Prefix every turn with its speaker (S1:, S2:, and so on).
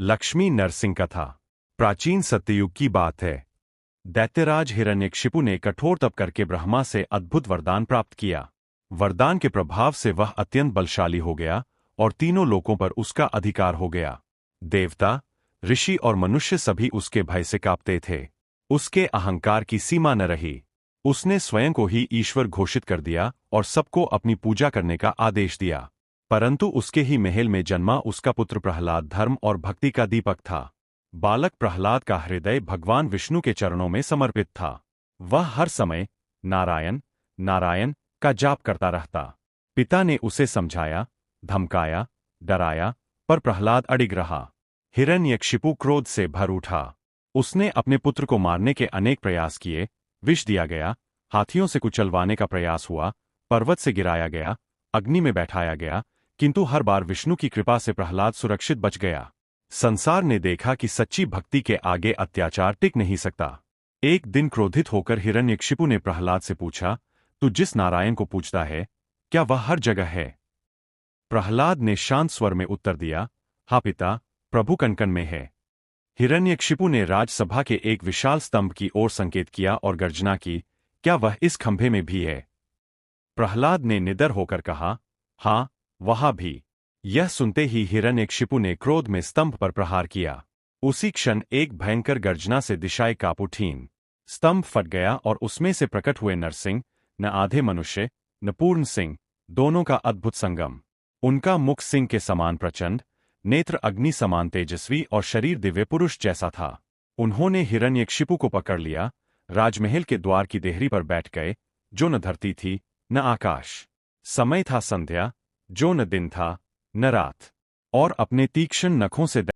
S1: लक्ष्मी नरसिंह कथा। प्राचीन सत्ययुग की बात है। दैत्यराज हिरण्यकशिपु ने कठोर तप करके ब्रह्मा से अद्भुत वरदान प्राप्त किया। वरदान के प्रभाव से वह अत्यंत बलशाली हो गया और तीनों लोकों पर उसका अधिकार हो गया। देवता, ऋषि और मनुष्य सभी उसके भय से कांपते थे। उसके अहंकार की सीमा न रही। उसने स्वयं को ही ईश्वर घोषित कर दिया और सबको अपनी पूजा करने का आदेश दिया। परंतु उसके ही महल में जन्मा उसका पुत्र प्रहलाद धर्म और भक्ति का दीपक था। बालक प्रहलाद का हृदय भगवान विष्णु के चरणों में समर्पित था। वह हर समय नारायण नारायण का जाप करता रहता। पिता ने उसे समझाया, धमकाया, डराया, पर प्रहलाद अडिग रहा। हिरण्यकशिपु क्रोध से भर उठा। उसने अपने पुत्र को मारने के अनेक प्रयास किए। विष दिया गया, हाथियों से कुचलवाने का प्रयास हुआ, पर्वत से गिराया गया, अग्नि में बैठाया गया, किंतु हर बार विष्णु की कृपा से प्रहलाद सुरक्षित बच गया। संसार ने देखा कि सच्ची भक्ति के आगे अत्याचार टिक नहीं सकता। एक दिन क्रोधित होकर हिरण्यकशिपु ने प्रहलाद से पूछा, तू जिस नारायण को पूजता है, क्या वह हर जगह है? प्रहलाद ने शांत स्वर में उत्तर दिया, हाँ पिता, प्रभु कण-कण में है। हिरण्यकशिपु ने राजसभा के एक विशाल स्तंभ की ओर संकेत किया और गर्जना की, क्या वह इस खंभे में भी है? प्रहलाद ने निडर होकर कहा, हाँ, वहां भी। यह सुनते ही हिरण्यकशिपु ने क्रोध में स्तंभ पर प्रहार किया। उसी क्षण एक भयंकर गर्जना से दिशाएं कांप उठीं। स्तंभ फट गया और उसमें से प्रकट हुए नरसिंह, न आधे मनुष्य न पूर्ण सिंह, दोनों का अद्भुत संगम। उनका मुख सिंह के समान प्रचंड, नेत्र अग्नि समान तेजस्वी और शरीर दिव्य पुरुष जैसा था। उन्होंने हिरण्यकशिपु को पकड़ लिया, राजमहल के द्वार की देहरी पर बैठ गए, जो न धरती थी न आकाश। समय था संध्या, जो न दिन था न रात, और अपने तीक्ष्ण नखों से